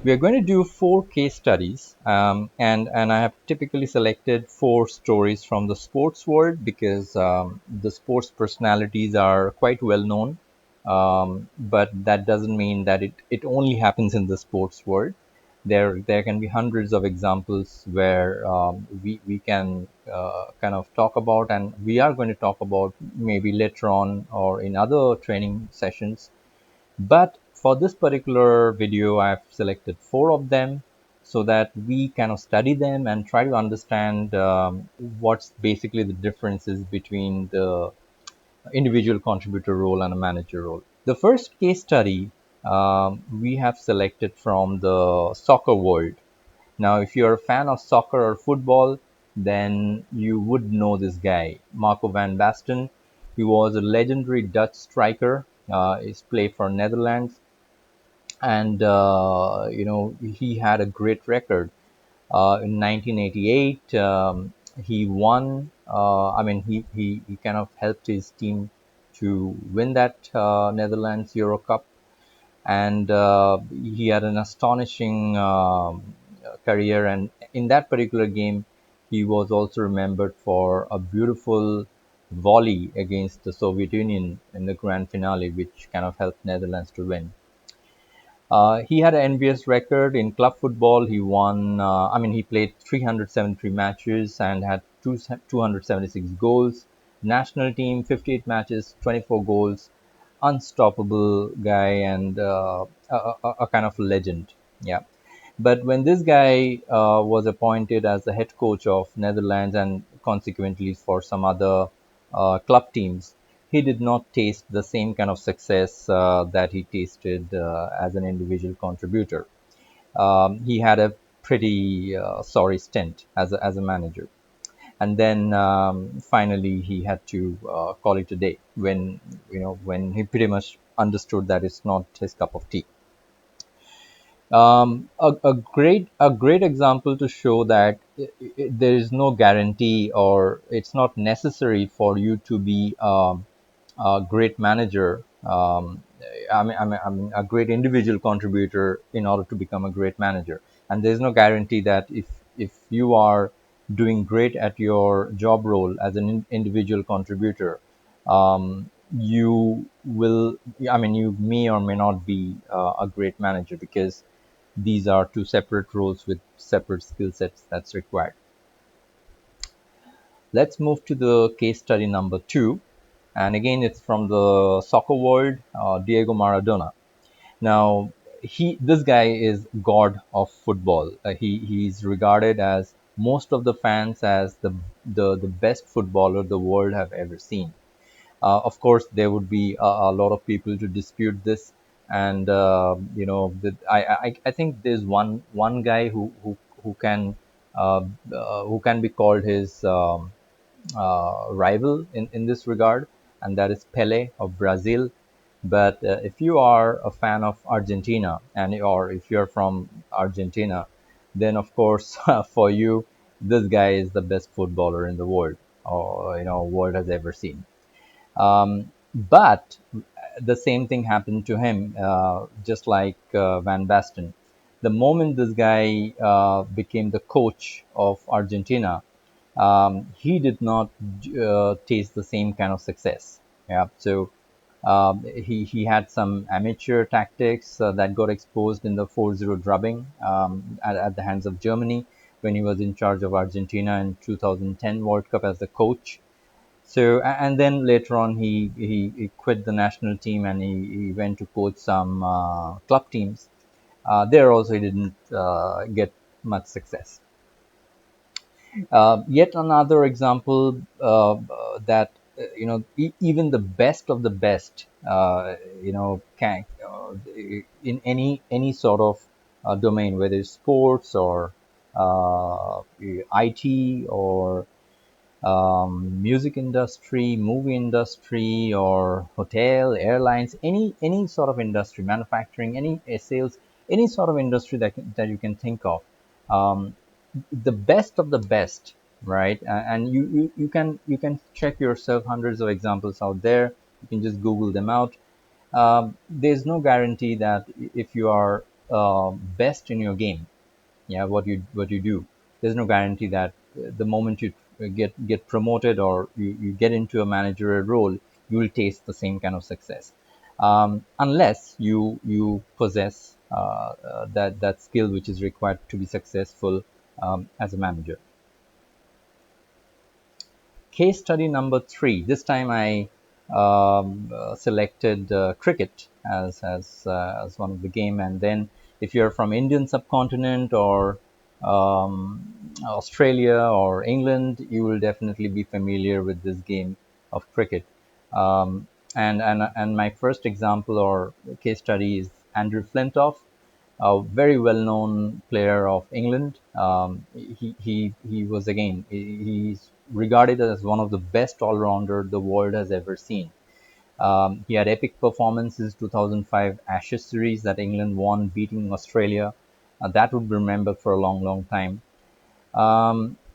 We are going to do 4 case studies, and I have typically selected 4 stories from the sports world because the sports personalities are quite well known. But that doesn't mean that it only happens in the sports world. There can be hundreds of examples where we can kind of talk about, and we are going to talk about maybe later on or in other training sessions. But for this particular video, I've selected 4 of them so that we kind of study them and try to understand what's basically the differences between the individual contributor role and a manager role. The first case study we have selected from the soccer world. Now, if you're a fan of soccer or football, then you would know this guy, Marco van Basten. He was a legendary Dutch striker. He's played for Netherlands, and he had a great record. In 1988, he won. He kind of helped his team to win that Netherlands Euro Cup, and he had an astonishing career. And in that particular game, he was also remembered for a beautiful volley against the Soviet Union in the grand finale, which kind of helped Netherlands to win. He had an envious record in club football. He won, he played 373 matches and had 276 goals. National team, 58 matches, 24 goals. Unstoppable guy and a kind of legend. Yeah. But when this guy was appointed as the head coach of Netherlands and consequently for some other club teams, he did not taste the same kind of success that he tasted as an individual contributor. He had a pretty sorry stint as a manager. And then finally he had to call it a day when he pretty much understood that it's not his cup of tea. A great example to show that there is no guarantee or it's not necessary for you to be a great manager. I mean, a great individual contributor in order to become a great manager. And there's no guarantee that if you are doing great at your job role as an individual contributor, you will. I mean, you may or may not be a great manager because these are 2 separate roles with separate skill sets that's required. Let's move to the case study number 2. And again, it's from the soccer world, Diego Maradona. Now, this guy is god of football. He's regarded as most of the fans as the best footballer the world have ever seen. Of course, there would be a lot of people to dispute this, and I think there's one guy who can be called his rival in this regard, and that is Pele of Brazil. But if you are a fan of Argentina, or if you're from Argentina, then of course for you this guy is the best footballer in the world, or world has ever seen. But the same thing happened to him, just like Van Basten. The moment this guy became the coach of Argentina, he did not taste the same kind of success. Yeah, so he had some amateur tactics that got exposed in the 4-0 drubbing at the hands of Germany when he was in charge of Argentina in 2010 World Cup as the coach. So, and then later on, he quit the national team and he went to coach some club teams. There also, he didn't get much success. Yet another example that even the best of the best, can in any sort of domain, whether it's sports or IT or music industry, movie industry, or hotel, airlines, any sort of industry, manufacturing, any sales, any sort of industry that you can think of. Um, the best of the best, right? And you can check yourself hundreds of examples out there. You can just Google them out. There's no guarantee that if you are best in your game, yeah, what you do, there's no guarantee that the moment you get promoted or you get into a managerial role, you will taste the same kind of success, unless you possess that skill which is required to be successful as a manager. Case study number three. This time I selected cricket as one of the game, and then if you're from Indian subcontinent or Australia or England, you will definitely be familiar with this game of cricket. Um, and my first example or case study is Andrew Flintoff, a very well-known player of England. He was again he's regarded as one of the best all-rounder the world has ever seen. He had epic performances 2005 Ashes series that England won, beating Australia. That would be remembered for a long, long time.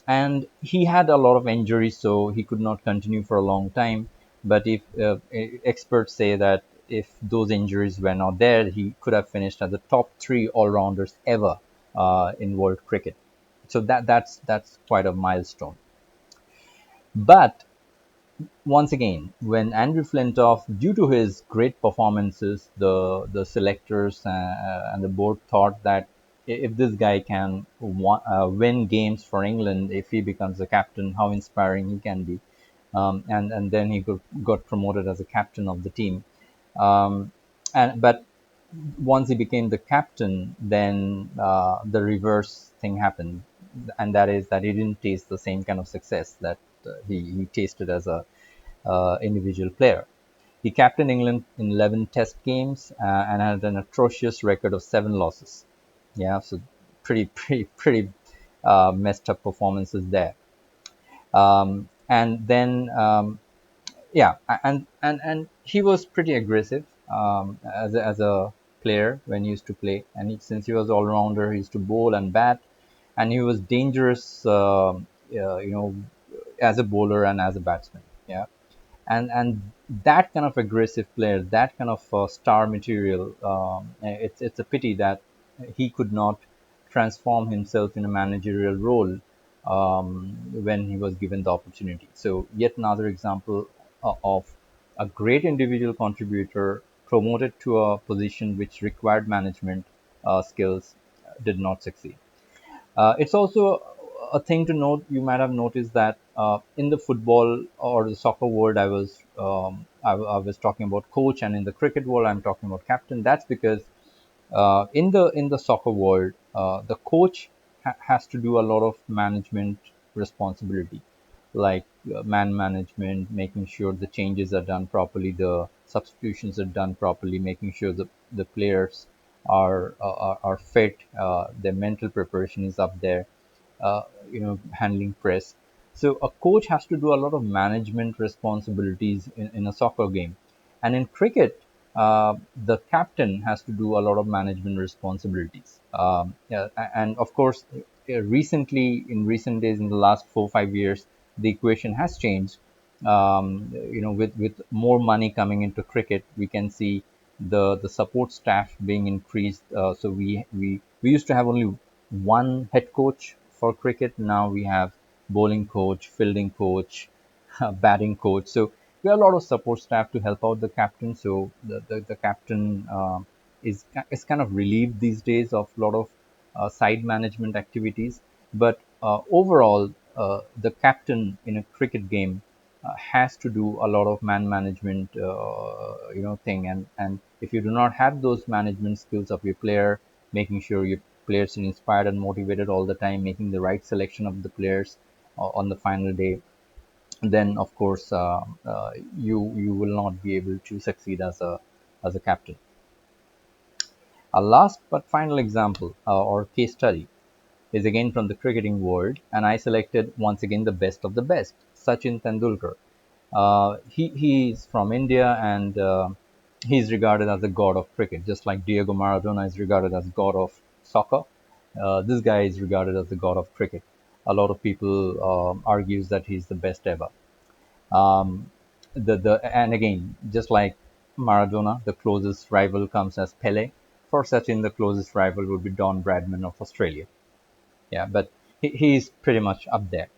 And he had a lot of injuries, so he could not continue for a long time. But if experts say that if those injuries were not there, he could have finished as the top three all-rounders ever in world cricket. So that's quite a milestone. But once again, when Andrew Flintoff, due to his great performances, the selectors and the board thought that if this guy can win games for England, if he becomes a captain, how inspiring he can be. And then he got promoted as a captain of the team. Um, but once he became the captain, then the reverse thing happened, and that is that he didn't taste the same kind of success that he tasted as a individual player. He captained England in 11 Test games and had an atrocious record of 7 losses. Yeah, so pretty messed up performances there. And then yeah, and he was pretty aggressive as a player when he used to play, and since he was all rounder, he used to bowl and bat, and he was dangerous, you know, as a bowler and as a batsman. Yeah, and that kind of aggressive player, that kind of star material, it's a pity that he could not transform himself in a managerial role when he was given the opportunity. So yet another example of a great individual contributor promoted to a position which required management skills did not succeed. It's also a thing to note. You might have noticed that in the football or the soccer world, I was talking about coach, and in the cricket world, I'm talking about captain. That's because in the soccer world, the coach has to do a lot of management responsibility, like man management, making sure the changes are done properly, the substitutions are done properly, making sure the players are fit, their mental preparation is up there, handling press. So a coach has to do a lot of management responsibilities in a soccer game. And in cricket, the captain has to do a lot of management responsibilities. Yeah, and of course, in recent days, in the last 4 or 5 years, the equation has changed. With more money coming into cricket, we can see the support staff being increased. So we used to have only one head coach for cricket. Now we have bowling coach, fielding coach, batting coach. So we have a lot of support staff to help out the captain. So the captain is kind of relieved these days of a lot of side management activities. But overall, the captain in a cricket game has to do a lot of man management, thing. And if you do not have those management skills of your player, making sure your players are inspired and motivated all the time, making the right selection of the players on the final day, then of course you will not be able to succeed as a captain. A last but final example or case study is again from the cricketing world, and I selected once again the best of the best, Sachin Tendulkar. He's from India, and he's regarded as the god of cricket, just like Diego Maradona is regarded as god of soccer. This guy is regarded as the god of cricket. A lot of people argues that he's the best ever. And again, just like Maradona, the closest rival comes as Pele. for Sachin, the closest rival would be Don Bradman of Australia. Yeah, but he's pretty much up there.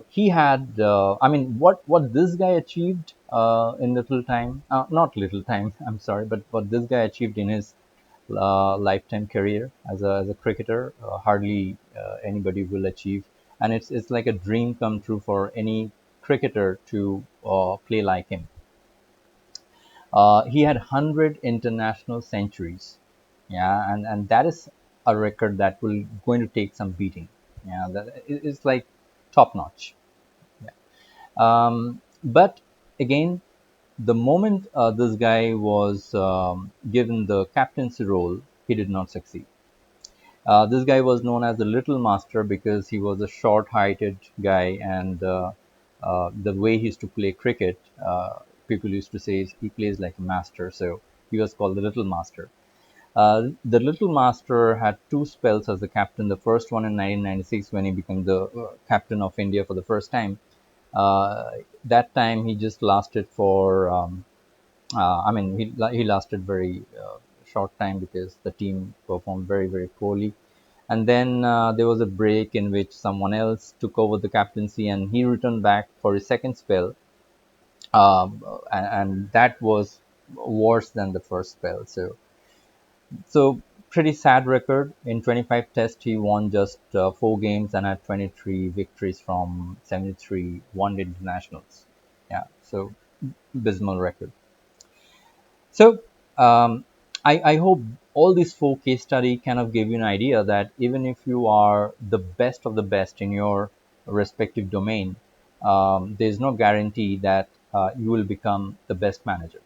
He had, I mean, what this guy achieved in little time, not little time, I'm sorry, but what this guy achieved in his lifetime career as a cricketer, hardly anybody will achieve. And it's like a dream come true for any cricketer to play like him. He had 100 international centuries. Yeah, and that is a record that will going to take some beating. Yeah, it's like top notch. Yeah. But again, the moment this guy was given the captaincy role, he did not succeed. This guy was known as the Little Master because he was a short-heighted guy, and the way he used to play cricket, people used to say he plays like a master. So he was called the Little Master. The Little Master had two spells as the captain. The first one in 1996 when he became the captain of India for the first time. That time he just lasted for I mean, he lasted very short time because the team performed very, very poorly. And then there was a break in which someone else took over the captaincy, and he returned back for his second spell. And that was worse than the first spell. So pretty sad record. In 25 tests, he won just 4 games and had 23 victories from 73 one-day internationals. Yeah, so abysmal record. So I hope all these four case study kind of give you an idea that even if you are the best of the best in your respective domain, there's no guarantee that you will become the best manager.